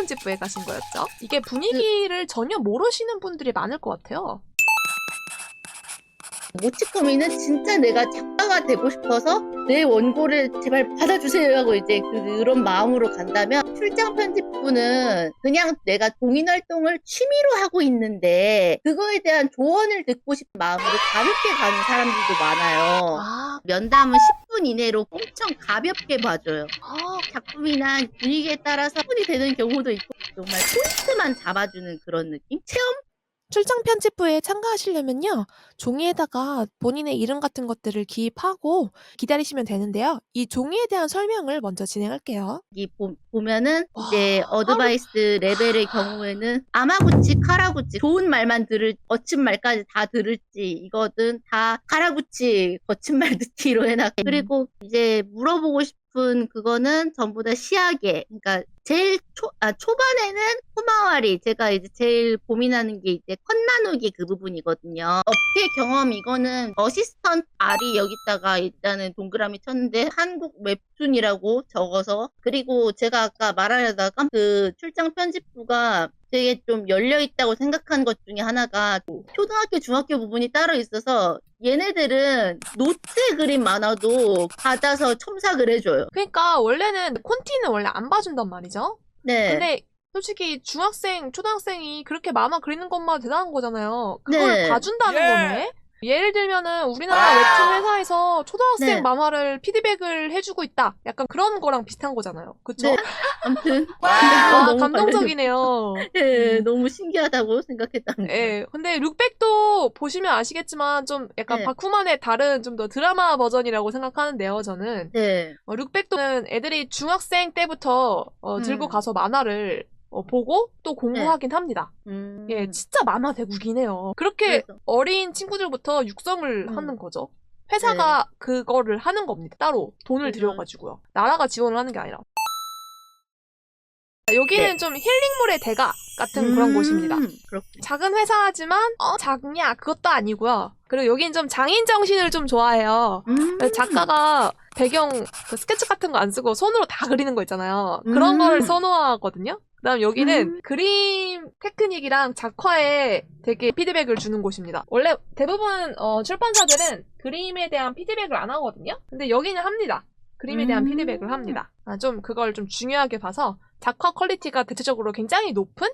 편집부에 가신 거였죠? 이게 분위기를 전혀 모르시는 분들이 많을 것 같아요. 모치코미는 진짜 내가 작가가 되고 싶어서 내 원고를 제발 받아주세요 하고 이제 그런 마음으로 간다면, 출장 편집부는 그냥 내가 동인 활동을 취미로 하고 있는데 그거에 대한 조언을 듣고 싶은 마음으로 가볍게 가는 사람들도 많아요. 아, 면담은 10분 이내로 엄청 가볍게 봐줘요. 아, 작품이나 분위기에 따라서 10분이 되는 경우도 있고, 정말 포인트만 잡아주는 그런 느낌? 체험? 출장 편집부에 참가하시려면요, 종이에다가 본인의 이름 같은 것들을 기입하고 기다리시면 되는데요. 이 종이에 대한 설명을 먼저 진행할게요. 여기 보면은 와, 이제 어드바이스 레벨의 경우에는 아마구치, 카라구치, 좋은 말만 거친 말까지 다 들을지, 이거든 다 카라구치, 거친 말 듣기로 해놨게. 그리고 이제 물어보고 싶은 그거는 전부 다 시야계. 그러니까 제일 초반에는 코마와리, 제가 이제 제일 고민하는 게 이제 컷 나누기 그 부분이거든요. 업계 경험, 이거는 어시스턴트 R이 여기다가 일단은 동그라미 쳤는데 한국 웹툰이라고 적어서. 그리고 제가 아까 말하려다가 그 출장 편집부가 되게 좀 열려있다고 생각한 것 중에 하나가 초등학교, 중학교 부분이 따로 있어서 얘네들은 노트에 그림 많아도 받아서 첨삭을 해줘요. 그러니까 원래는 콘티는 원래 안 봐준단 말이죠. 네. 근데 솔직히 중학생, 초등학생이 그렇게 만화 그리는 것만 대단한 거잖아요. 그걸 네. 봐준다는 거네. 예를 들면은 우리나라 웹툰 회사에서 초등학생 네. 만화를 피드백을 해주고 있다. 약간 그런 거랑 비슷한 거잖아요. 그쵸? 네. 아무튼 와, 너무 감동적이네요. 예, 너무 신기하다고 생각했답니다. 예, 근데 룩백도 보시면 아시겠지만 좀 약간 네. 바쿠만의 다른 좀 더 드라마 버전이라고 생각하는데요, 저는. 네. 룩백도는 애들이 중학생 때부터 들고 가서 만화를 보고 또 공부하긴 합니다. 예, 진짜 만화 대국이네요. 그렇게 그래서. 어린 친구들부터 육성을 하는 거죠. 회사가 그거를 하는 겁니다. 따로 돈을 그래서. 들여가지고요. 나라가 지원을 하는 게 아니라. 여기는 좀 힐링물의 대가 같은 그런 곳입니다. 그렇군요. 작은 회사지만 작냐? 그것도 아니고요. 그리고 여긴 좀 장인 정신을 좀 좋아해요. 작가가 배경 스케치 같은 거 안 쓰고 손으로 다 그리는 거 있잖아요. 그런 거를 선호하거든요. 그다음 여기는 그림 테크닉이랑 작화에 되게 피드백을 주는 곳입니다. 원래 대부분 출판사들은 그림에 대한 피드백을 안 하거든요. 근데 여기는 합니다. 그림에 대한 피드백을 합니다. 좀 그걸 좀 중요하게 봐서 작화 퀄리티가 대체적으로 굉장히 높은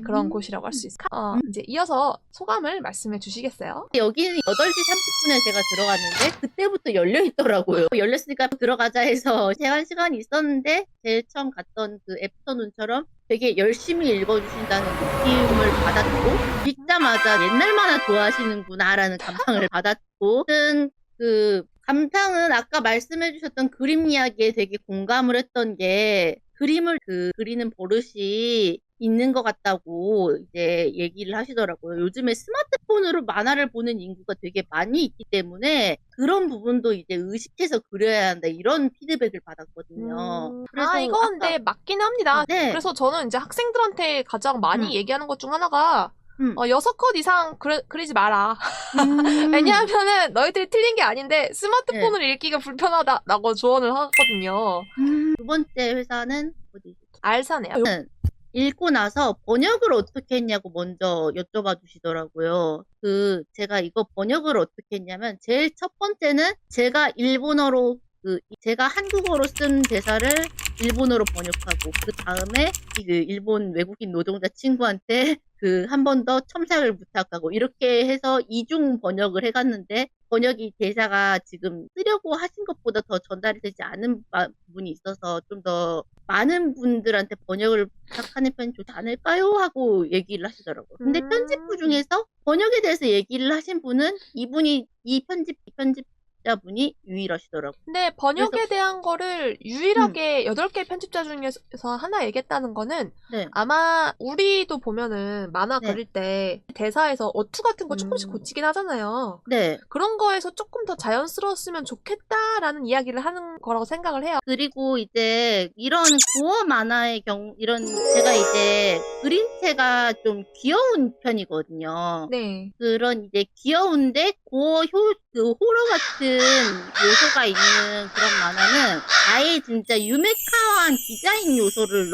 그런 곳이라고 할 수 있어요. 이제 이어서 소감을 말씀해 주시겠어요? 여기는 8시 30분에 제가 들어갔는데 그때부터 열려 있더라고요. 열렸으니까 들어가자 해서 제한 시간이 있었는데, 제일 처음 갔던 그 애프터눈처럼 되게 열심히 읽어주신다는 느낌을 받았고, 읽자마자 옛날 만화 좋아하시는구나라는 감상을 받았고, 그 감상은 아까 말씀해주셨던 그림 이야기에 되게 공감을 했던 게, 그림을 그리는 버릇이 있는 것 같다고 이제 얘기를 하시더라고요. 요즘에 스마트폰으로 만화를 보는 인구가 되게 많이 있기 때문에 그런 부분도 이제 의식해서 그려야 한다, 이런 피드백을 받았거든요. 그래서 이건 근데 맞긴 합니다. 네. 그래서 저는 이제 학생들한테 가장 많이 얘기하는 것 중 하나가 6컷 이상 그리지 마라. 왜냐하면은 너희들이 틀린 게 아닌데 스마트폰을 읽기가 불편하다라고 조언을 하거든요. 두 번째 회사는 어디지? 알사네요. 읽고 나서 번역을 어떻게 했냐고 먼저 여쭤봐 주시더라고요. 제가 이거 번역을 어떻게 했냐면, 제일 첫 번째는 제가 일본어로 제가 한국어로 쓴 대사를 일본어로 번역하고, 그 다음에 일본 외국인 노동자 친구한테 한 번 더 첨삭을 부탁하고, 이렇게 해서 이중 번역을 해갔는데, 번역이 대사가 지금 쓰려고 하신 것보다 더 전달이 되지 않은 부분이 있어서 좀 더 많은 분들한테 번역을 부탁하는 편이 좋지 않을까요? 하고 얘기를 하시더라고요. 근데 편집부 중에서 번역에 대해서 얘기를 하신 분은 이 편집자분이 유일하시더라고요. 근데 번역에 대한 거를 유일하게 8개 편집자 중에서 하나 얘기했다는 거는 아마 우리도 보면은 만화 그릴 때 대사에서 어투 같은 거 조금씩 고치긴 하잖아요. 그런 거에서 조금 더 자연스러웠으면 좋겠다라는 이야기를 하는 거라고 생각을 해요. 그리고 이제 이런 고어 만화의 경우, 제가 이제 그림체가 좀 귀여운 편이거든요. 네. 그런 이제 귀여운데 호러 같은 요소가 있는 그런 만화는 아예 진짜 유메카한 디자인 요소를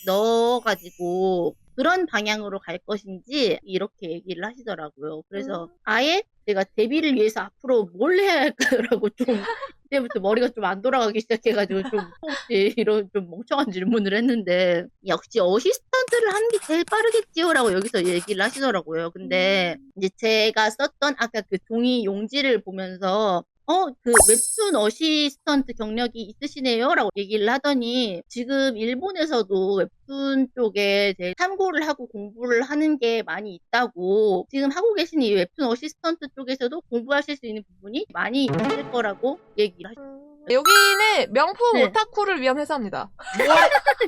넣어가지고 그런 방향으로 갈 것인지 이렇게 얘기를 하시더라고요. 그래서 아예 제가 데뷔를 위해서 앞으로 뭘 해야 할까라고 좀 그때부터 머리가 좀 안 돌아가기 시작해가지고 좀 혹시 이런 좀 멍청한 질문을 했는데 역시 어시스턴트를 하는 게 제일 빠르겠지요라고 여기서 얘기를 하시더라고요. 근데 이제 제가 썼던 아까 그 종이 용지를 보면서 그 웹툰 어시스턴트 경력이 있으시네요? 라고 얘기를 하더니 지금 일본에서도 웹툰 쪽에 이제 참고를 하고 공부를 하는 게 많이 있다고 지금 하고 계신 이 웹툰 어시스턴트 쪽에서도 공부하실 수 있는 부분이 많이 있을 거라고 얘기를 하셨어요. 여기는 명품 네. 오타쿠를 위한 회사입니다.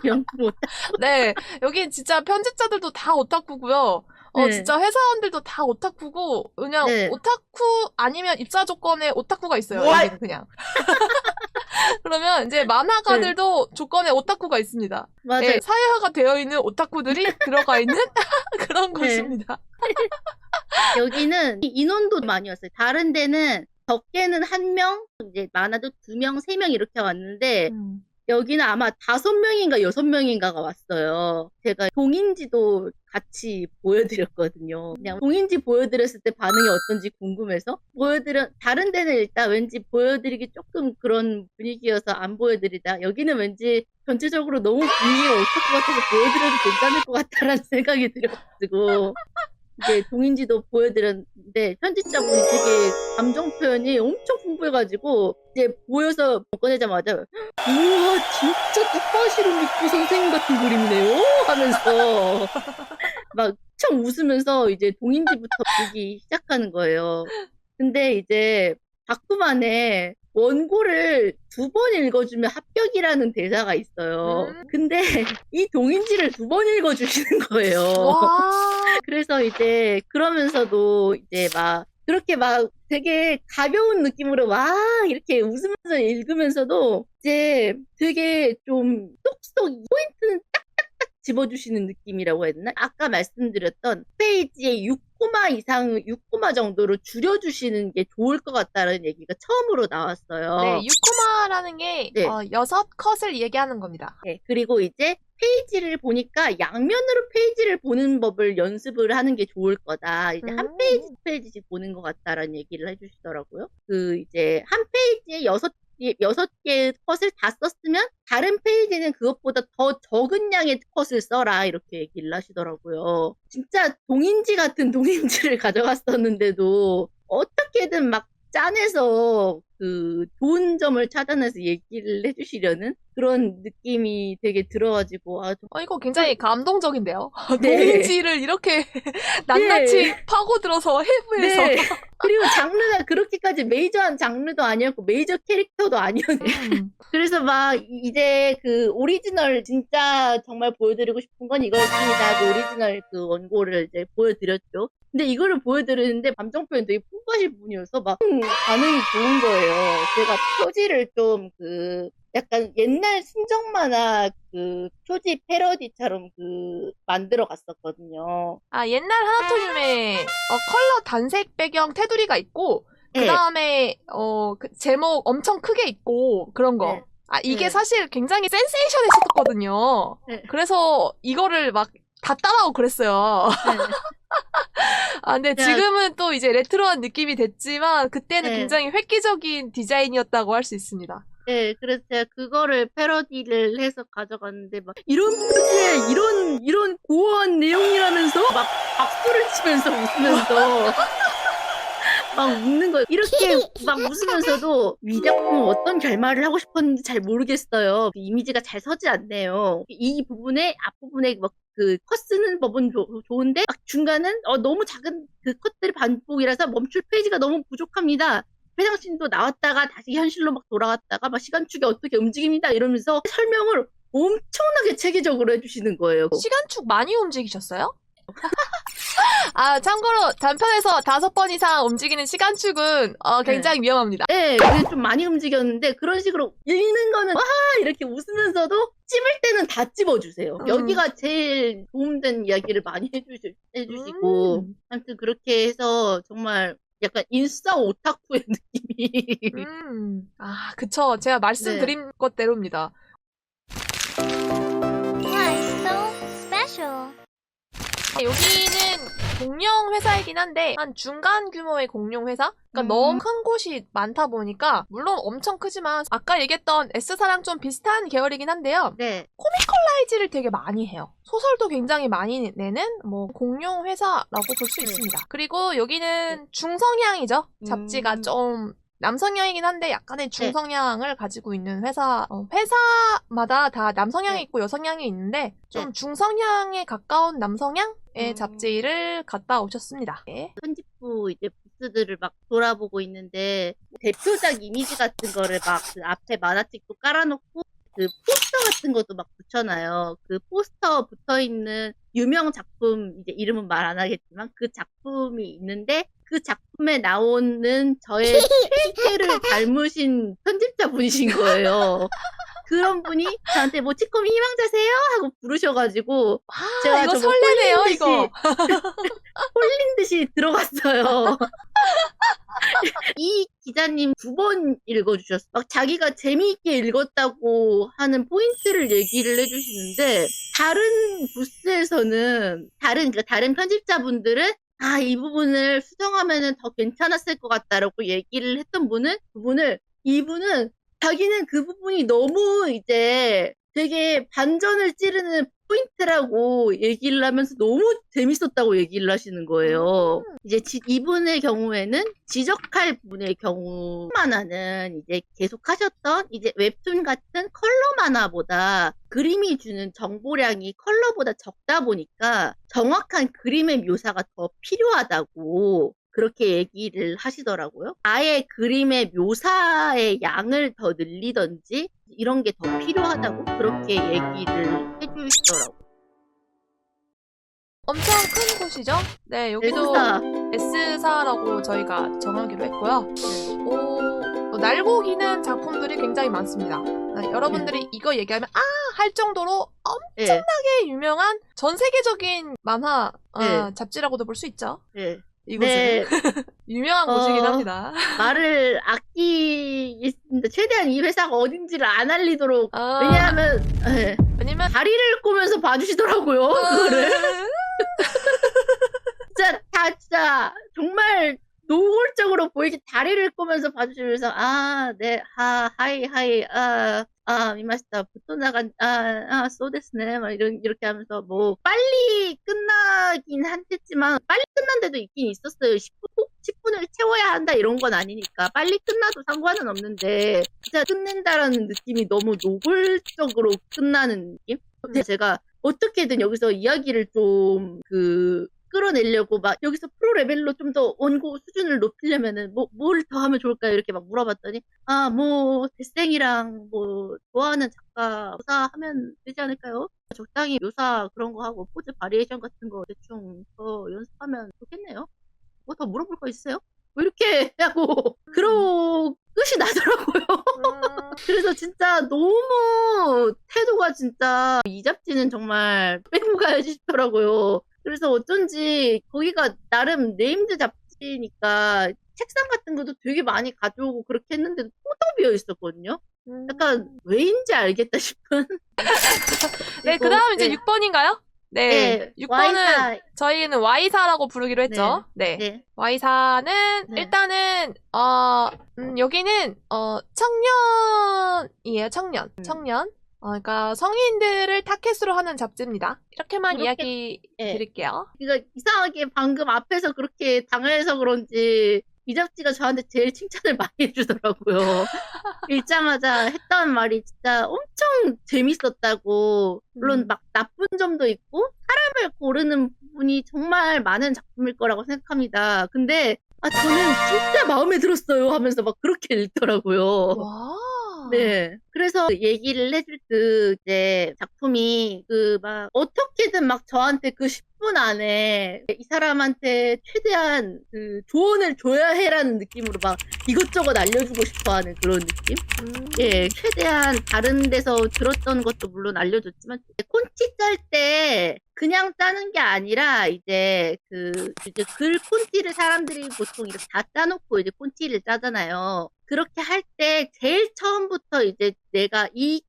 명품 오타. 네, 여긴 진짜 편집자들도 다 오타쿠고요. 네. 진짜 회사원들도 다 오타쿠고, 그냥 네. 오타쿠 아니면 입사 조건에 오타쿠가 있어요. What? 여기는 그냥. 그러면 이제 만화가들도 조건에 오타쿠가 있습니다. 맞아요. 네, 사회화가 되어 있는 오타쿠들이 들어가 있는 그런 네. 곳입니다. 여기는 인원도 많이 왔어요. 다른 데는 적게는 1명, 이제 많아도 2명, 3명 이렇게 왔는데 여기는 아마 5명인가 6명인가가 왔어요. 제가 동인지도 같이 보여드렸거든요. 그냥 동인지 보여드렸을 때 반응이 어떤지 궁금해서 다른 데는 일단 왠지 보여드리기 조금 그런 분위기여서 안 보여드리다. 여기는 왠지 전체적으로 너무 분위기가 오타쿠 같아서 보여드려도 괜찮을 것 같다라는 생각이 들어가지고 이제 동인지도 보여드렸는데 편집자분이 되게 감정 표현이 엄청 풍부해가지고 이제 보여서 꺼내자마자 우와 진짜 뚜빠시로 믿고 선생님 같은 그림이네요 하면서 막 엄청 웃으면서 이제 동인지부터 보기 시작하는 거예요. 근데 이제 작품 안에 원고를 2번 읽어주면 합격이라는 대사가 있어요. 근데 이 동인지를 2번 읽어주시는 거예요. 와. 그래서 이제 그러면서도 이제 막 그렇게 막 되게 가벼운 느낌으로 막 이렇게 웃으면서 읽으면서도 이제 되게 좀 쏙쏙 포인트는 딱딱딱 집어주시는 느낌이라고 해야 되나? 아까 말씀드렸던 페이지에 6코마 정도로 줄여주시는 게 좋을 것 같다는 얘기가 처음으로 나왔어요. 네, 6코마라는 게 네. 6컷을 얘기하는 겁니다. 네, 그리고 이제 페이지를 보니까 양면으로 페이지를 보는 법을 연습을 하는 게 좋을 거다. 이제 한 페이지씩 보는 것 같다라는 얘기를 해주시더라고요. 이제 한 페이지에 6개의 컷을 다 썼으면 다른 페이지는 그것보다 더 적은 양의 컷을 써라 이렇게 얘기를 하시더라고요. 진짜 동인지 같은 동인지를 가져갔었는데도 어떻게든 막 짜내서 좋은 점을 찾아내서 얘기를 해주시려는 그런 느낌이 되게 들어가지고 이거 굉장히 감동적인데요. 네. 동인지를 이렇게 낱낱이 파고들어서 해부해서. 네. 그리고 장르가 그렇게까지 메이저한 장르도 아니었고 메이저 캐릭터도 아니었는데 그래서 막 이제 오리지널 진짜 정말 보여드리고 싶은 건 이거였습니다. 오리지널 원고를 이제 보여드렸죠. 근데 이거를 보여드리는데 감정 표현 되게 풍부하실 분이어서 막 반응이 좋은 거예요. 제가 표지를 좀 약간 옛날 순정 만화 표지 패러디처럼 만들어 갔었거든요. 옛날 하나토륨에 컬러 단색 배경 테두리가 있고 네. 그 다음에 제목 엄청 크게 있고 그런 거. 네. 이게 네. 사실 굉장히 센세이션했었거든요. 네. 그래서 이거를 막 다 따라하고 그랬어요. 네. 근데 네. 지금은 또 이제 레트로한 느낌이 됐지만 그때는 네. 굉장히 획기적인 디자인이었다고 할 수 있습니다. 네, 그래서 제가 그거를 패러디를 해서 가져갔는데 막 이런 표지에 이런 고어한 내용이라면서 막 박수를 치면서 웃으면서 막 웃는 거예요. 이렇게 막 웃으면서도 이 작품은 어떤 결말을 하고 싶었는지 잘 모르겠어요. 이미지가 잘 서지 않네요. 이 부분에 앞부분에 막 컷 쓰는 법은 좋은데 막 중간은 너무 작은 컷들이 반복이라서 멈출 페이지가 너무 부족합니다. 회상씬도 나왔다가 다시 현실로 막 돌아왔다가 막 시간축이 어떻게 움직입니다 이러면서 설명을 엄청나게 체계적으로 해주시는 거예요. 시간축 많이 움직이셨어요? 참고로 단편에서 5번 이상 움직이는 시간축은 굉장히 위험합니다. 네, 그게 좀 많이 움직였는데 그런 식으로 읽는 거는 와 이렇게 웃으면서도 찝을 때는 다 찝어주세요. 여기가 제일 도움된 이야기를 많이 해주시고 아무튼 그렇게 해서 정말 약간 인싸 오타쿠의 느낌이. 아, 그쵸. 제가 말씀드린 것대로입니다. Why so special? 여기는 공룡 회사이긴 한데 한 중간 규모의 공룡 회사? 그러니까 너무 큰 곳이 많다 보니까 물론 엄청 크지만 아까 얘기했던 S사랑 좀 비슷한 계열이긴 한데요. 네. 코미컬라이즈를 되게 많이 해요. 소설도 굉장히 많이 내는 뭐 공룡 회사라고 볼 수 있습니다. 그리고 여기는 중성향이죠. 잡지가 좀 남성향이긴 한데 약간의 중성향을 가지고 있는 회사, 회사마다 다 남성향이 있고 여성향이 있는데 좀 중성향에 가까운 남성향의 잡지를 갖다 오셨습니다. 네. 편집부 이제 부스들을 막 돌아보고 있는데 대표작 이미지 같은 거를 막 그 앞에 만화책도 깔아놓고 그 포스터 같은 것도 막 붙여놔요. 그 포스터 붙어있는 유명 작품, 이제 이름은 말 안 하겠지만 그 작품이 있는데 그 작품에 나오는 저의 실체를 닮으신 편집자 분이신 거예요. 그런 분이 저한테 뭐 치코미 희망자세요? 하고 부르셔가지고 제가 이거 저거 설레네요, 홀린 듯이, 이거. 홀린 듯이 들어갔어요. 이 기자님 2번 읽어주셨어. 막 자기가 재미있게 읽었다고 하는 포인트를 얘기를 해주시는데 다른 부스에서는 다른 편집자분들은 이 부분을 수정하면은 더 괜찮았을 것 같다라고 얘기를 했던 이분은 자기는 그 부분이 너무 이제 되게 반전을 찌르는 포인트라고 얘기를 하면서 너무 재밌었다고 얘기를 하시는 거예요. 이제 이분의 경우에는 지적할 분의 경우 만화는 이제 계속 하셨던 이제 웹툰 같은 컬러 만화보다 그림이 주는 정보량이 컬러보다 적다 보니까 정확한 그림의 묘사가 더 필요하다고 그렇게 얘기를 하시더라고요. 아예 그림의 묘사의 양을 더 늘리던지 이런 게 더 필요하다고 그렇게 얘기를 해주시더라고요. 엄청 큰 곳이죠? 네, 여기도 S사라고 저희가 정하기로 했고요. 날고 기는 작품들이 굉장히 많습니다. 여러분들이 이거 얘기하면 할 정도로 엄청나게 유명한 전 세계적인 만화 잡지라고도 볼 수 있죠. 이곳은 유명한 곳이긴 합니다. 말을 아끼겠습니다. 최대한 이 회사가 어딘지를 안 알리도록. 왜냐하면 다리를 꼬면서 봐주시더라고요. 그거를. 진짜 정말 노골적으로 보이게 다리를 꼬면서 봐주시면서 하이 미마시타 부토나간 소데스네 막 이렇게 하면서 뭐 빨리 끝나긴 한댔지만 빨리 끝난 데도 있긴 있었어요. 10분을 채워야 한다 이런 건 아니니까 빨리 끝나도 상관은 없는데 진짜 끝낸다라는 느낌이 너무 노골적으로 끝나는 느낌? 근데 제가 어떻게든 여기서 이야기를 좀 끌어내려고 막 여기서 프로 레벨로 좀 더 원고 수준을 높이려면은 뭘 더 하면 좋을까요? 이렇게 막 물어봤더니 뭐 대생이랑 뭐 좋아하는 작가 묘사하면 되지 않을까요? 적당히 묘사 그런 거 하고 포즈 바리에이션 같은 거 대충 더 연습하면 좋겠네요. 뭐 더 물어볼 거 있어요? 뭐 이렇게 하고 그러고 끝이 나더라고요. 그래서 진짜 너무 태도가 진짜 이 잡지는 정말 빼고 가야지 싶더라고요. 그래서 어쩐지 거기가 나름 네임드 잡지니까 책상 같은 것도 되게 많이 가져오고 그렇게 했는데도 텅텅 비어 있었거든요. 약간 왜인지 알겠다 싶은. 네, 그 다음 이제 6번인가요? 네, 6번은 Y사. 저희는 Y사라고 부르기로 했죠. 네. Y사는 일단은 여기는 청년이에요. 청년. 그러니까 성인들을 타겟으로 하는 잡지입니다. 이렇게만 이야기 드릴게요. 그러니까 이상하게 방금 앞에서 그렇게 당해서 그런지 이 잡지가 저한테 제일 칭찬을 많이 해주더라고요. 읽자마자 했던 말이 진짜 엄청 재밌었다고. 물론 막 나쁜 점도 있고 사람을 고르는 부분이 정말 많은 작품일 거라고 생각합니다. 근데 저는 진짜 마음에 들었어요 하면서 막 그렇게 읽더라고요. 와. 네. 그래서 얘기를 해줄 때 이제 작품이 막 어떻게든 막 저한테 그 10분 안에 이 사람한테 최대한 조언을 줘야 해라는 느낌으로 막 이것저것 알려주고 싶어 하는 그런 느낌? 최대한 다른 데서 들었던 것도 물론 알려줬지만 콘티 짤 때 그냥 짜는 게 아니라 이제 이제 글 폰티를 사람들이 보통 이렇게 다 짜놓고 이제 폰티를 짜잖아요. 그렇게 할 때 제일 처음부터 이제 내가 이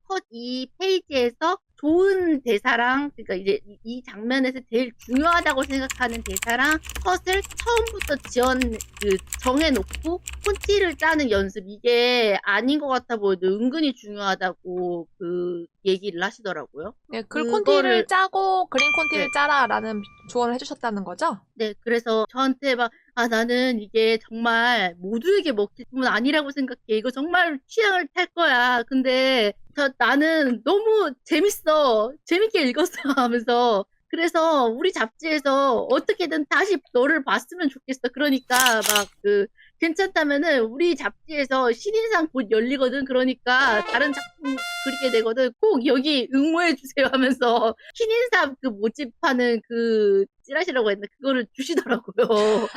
페이지에서 좋은 대사랑, 그러니까 이제 이 장면에서 제일 중요하다고 생각하는 대사랑 컷을 처음부터 정해놓고 폰티를 짜는 연습, 이게 아닌 것 같아 보여도 은근히 중요하다고 얘기를 하시더라고요. 네, 글 콘티를 짜고 그림 콘티를 짜라라는 조언을 해주셨다는 거죠? 네, 그래서 저한테 막, 나는 이게 정말 모두에게 먹힐 뿐 아니라고 생각해. 이거 정말 취향을 탈 거야. 근데 나는 너무 재밌어. 재밌게 읽었어. 하면서. 그래서 우리 잡지에서 어떻게든 다시 너를 봤으면 좋겠어. 그러니까 막 괜찮다면은 우리 잡지에서 신인상 곧 열리거든. 그러니까 다른 작품 그리게 되거든. 꼭 여기 응모해 주세요 하면서 신인상 모집하는 찌라시라고 했는데 그거를 주시더라고요.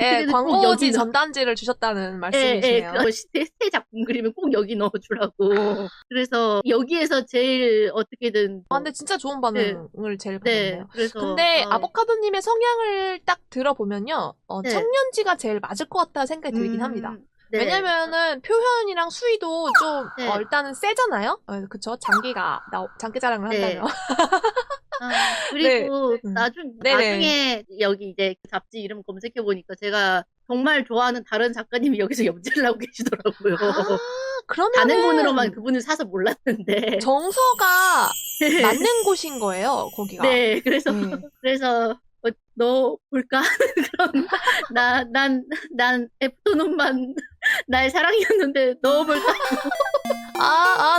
예, 꼭 광고지 여기 전단지를 주셨다는 말씀이시네요. 새 작품 그리면 꼭 여기 넣어주라고. 그래서 여기에서 제일 어떻게든 근데 진짜 좋은 반응을 제일 받았네요. 그래서 근데 아보카도님의 성향을 딱 들어보면요, 네. 청년지가 제일 맞을 것 같다는 생각이 들긴 합니다. 네. 왜냐면은 표현이랑 수위도 좀 일단은 세잖아요. 그쵸? 장기 자랑을 한다면. 그리고 네. 나중에 여기 이제 잡지 이름 검색해 보니까 제가 정말 좋아하는 다른 작가님이 여기서 염지를 하고 계시더라고요. 그러면 단행본으로만 그분을 사서 몰랐는데 정서가 맞는 곳인 거예요, 거기가. 네, 그래서 너 볼까? 그럼 난 애프터눈만 나의 사랑이었는데 너 볼까?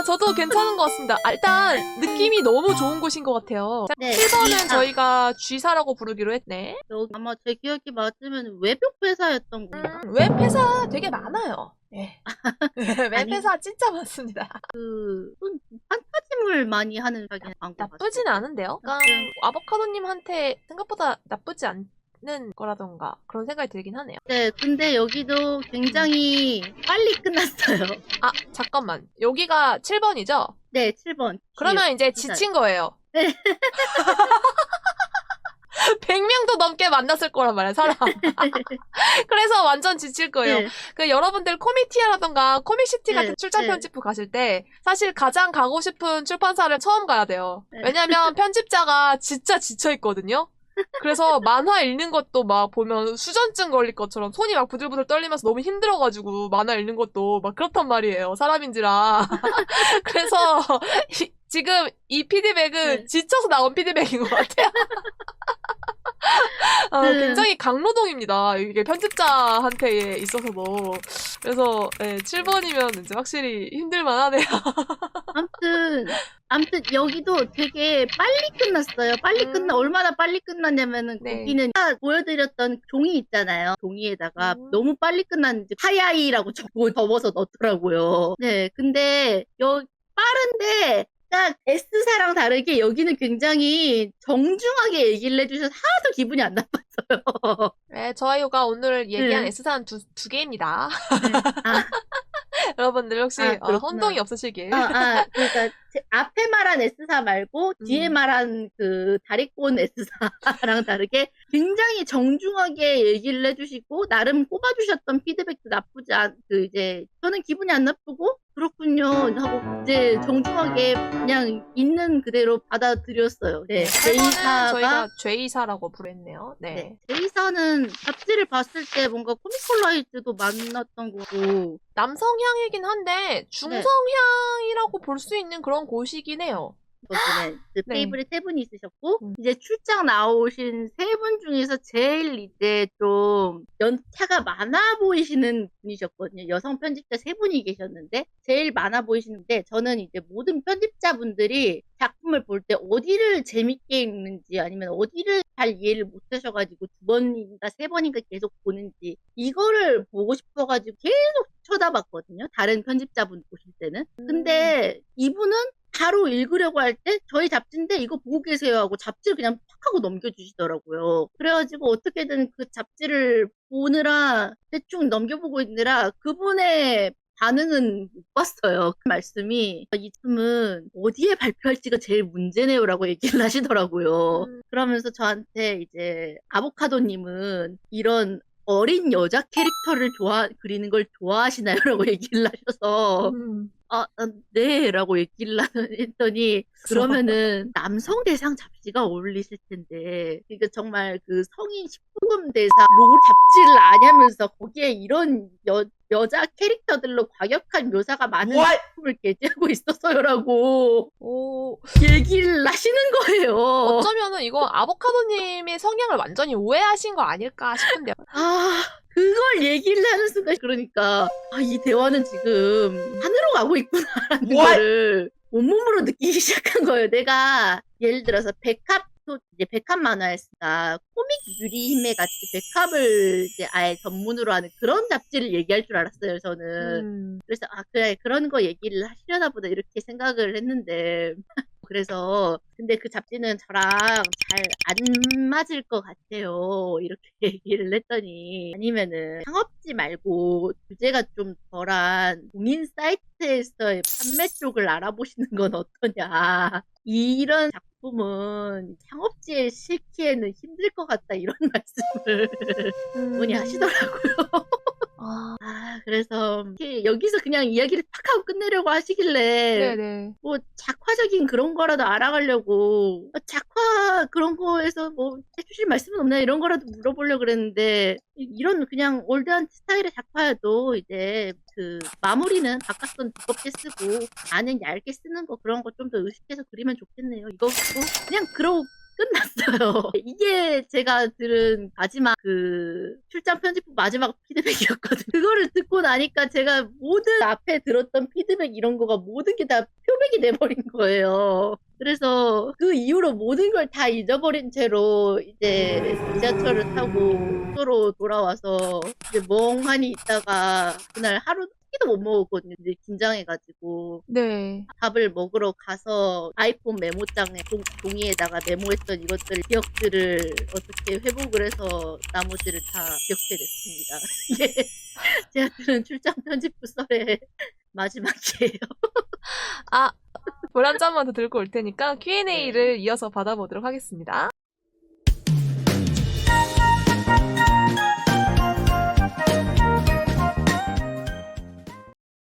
저도 괜찮은 것 같습니다. 일단 느낌이 너무 좋은 곳인 것 같아요. 네, 7번은 저희가 G사라고 부르기로 했네. 여기 아마 제 기억이 맞으면 웹회사였던 건가? 웹회사 되게 많아요. 네. 웹회사 진짜 많습니다. 판타지물 많이 하는 가게는 나쁘진 않은데요? 그러니까 아보카도님한테 생각보다 나쁘지 않는 거라던가 그런 생각이 들긴 하네요. 네, 근데 여기도 굉장히 빨리 끝났어요. 잠깐만. 여기가 7번이죠? 네, 7번. 그러면 이제 지친 거예요. 네. 100명도 넘게 만났을 거란 말이야, 사람. 그래서 완전 지칠 거예요. 네. 여러분들 코미티아라던가 코믹시티 같은 출장 편집부 가실 때 사실 가장 가고 싶은 출판사를 처음 가야 돼요. 왜냐면 편집자가 진짜 지쳐있거든요. 그래서 만화 읽는 것도 막 보면 수전증 걸릴 것처럼 손이 막 부들부들 떨리면서 너무 힘들어가지고 만화 읽는 것도 막 그렇단 말이에요. 사람인지라. 그래서 지금 이 피드백은 지쳐서 나온 피드백인 것 같아요. 굉장히 강노동입니다. 이게 편집자한테 있어서도. 그래서 7번이면 이제 확실히 힘들만 하네요. 아무튼 여기도 되게 빨리 끝났어요. 얼마나 빨리 끝났냐면은 거기는 아까 보여드렸던 종이 있잖아요. 종이에다가 너무 빨리 끝났는지 하야이라고 접어서 넣더라고요. 네, 근데 빠른데 딱 S사랑 다르게 여기는 굉장히 정중하게 얘기를 해주셔서 하나도 기분이 안 나빴어요. 네, 저희가 오늘 얘기한 S사는 두 개입니다. 여러분들 혹시 혼동이 없으시길. 그러니까 앞에 말한 S사 말고 뒤에 말한 다리꼰 S사랑 다르게 굉장히 정중하게 얘기를 해주시고 나름 꼽아주셨던 피드백도 나쁘지 이제 저는 기분이 안 나쁘고 그렇군요 하고 이제 정중하게 그냥 있는 그대로 받아들였어요. 네, J사가 저희가 J사라고 부르했네요. 네. J사는 잡지를 봤을 때 뭔가 코미컬라이즈도 만났던 거고 남성향이긴 한데 중성향이라고 볼 수 있는 그런 곳이긴 해요. 거기는 테이블에 3분이 있으셨고 이제 출장 나오신 3분 중에서 제일 이제 좀 연차가 많아 보이시는 분이셨거든요. 여성 편집자 3분이 계셨는데 제일 많아 보이시는데 저는 이제 모든 편집자분들이 작품을 볼 때 어디를 재밌게 읽는지 아니면 어디를 잘 이해를 못 하셔가지고 2번인가 3번인가 계속 보는지 이거를 보고 싶어가지고 계속 쳐다봤거든요. 다른 편집자분 보실 때는. 근데 이분은 바로 읽으려고 할 때 저희 잡지인데 이거 보고 계세요 하고 잡지를 그냥 팍 하고 넘겨주시더라고요. 그래가지고 어떻게든 그 잡지를 보느라 대충 넘겨보고 있느라 그분의 반응은 못 봤어요. 그 말씀이 이 춤은 어디에 발표할지가 제일 문제네요라고 얘기를 하시더라고요. 그러면서 저한테 이제 아보카도님은 이런 어린 여자 캐릭터를 그리는 걸 좋아하시나요?라고 얘기를 하셔서 네, 라고 얘기를 했더니, 그러면은 남성 대상 잡지가 어울리실 텐데, 그러니까 정말 그 성인 19금 대상 롤 잡지를 아냐면서 거기에 이런 여자 캐릭터들로 과격한 묘사가 많은 작품을 게재하고 있었어요라고 오, 얘기를 하시는 거예요. 어쩌면은 이거 아보카도님의 성향을 완전히 오해하신 거 아닐까 싶은데요. 그걸 얘기를 하는 순간 그러니까 이 대화는 지금 산으로 가고 있구나라는 거를 온몸으로 느끼기 시작한 거예요. 내가 예를 들어서 이제 백합 만화였으니까 코믹 유리힘에 같이 백합을 이제 아예 전문으로 하는 그런 잡지를 얘기할 줄 알았어요, 저는. 그래서 그래 그런 거 얘기를 하시려나 보다 이렇게 생각을 했는데 그래서 근데 그 잡지는 저랑 잘 안 맞을 것 같아요. 이렇게 얘기를 했더니 아니면은 창업지 말고 주제가 좀 덜한 공인 사이트에서의 판매 쪽을 알아보시는 건 어떠냐. 이런 작품은 창업지에 실기에는 힘들 것 같다 이런 말씀을 분이 하시더라고요. 그래서 여기서 그냥 이야기를 탁 하고 끝내려고 하시길래 네네. 뭐 작화적인 그런 거라도 알아가려고 작화 그런 거에서 뭐 해주실 말씀은 없나 이런 거라도 물어보려고 그랬는데 이런 그냥 올드한 스타일의 작화여도 이제 그 마무리는 바깥선 두껍게 쓰고 안은 얇게 쓰는 거 그런 거 좀 더 의식해서 그리면 좋겠네요. 이거 그냥 그러고 끝났어요. 이게 제가 들은 마지막 그 출장 편집부 마지막 피드백이었거든요. 그거를 듣고 나니까 제가 모든 앞에 들었던 피드백 이런 거가 모든 게 다 표백이 돼버린 거예요. 그래서 그 이후로 모든 걸 다 잊어버린 채로 이제 지하철을 타고 숙소로 돌아와서 이제 멍하니 있다가 그날 하루 끼도 못 먹었거든요. 이제 긴장해가지고. 네. 밥을 먹으러 가서 아이폰 메모장에 종이에다가 메모했던 기억들을 어떻게 회복을 해서 나머지를 다 기억해냈습니다. 이게 제가 들은 출장 편집부 썰의 마지막이에요. 물 한 잔만 더 들고 올 테니까 Q&A를 이어서 받아보도록 하겠습니다.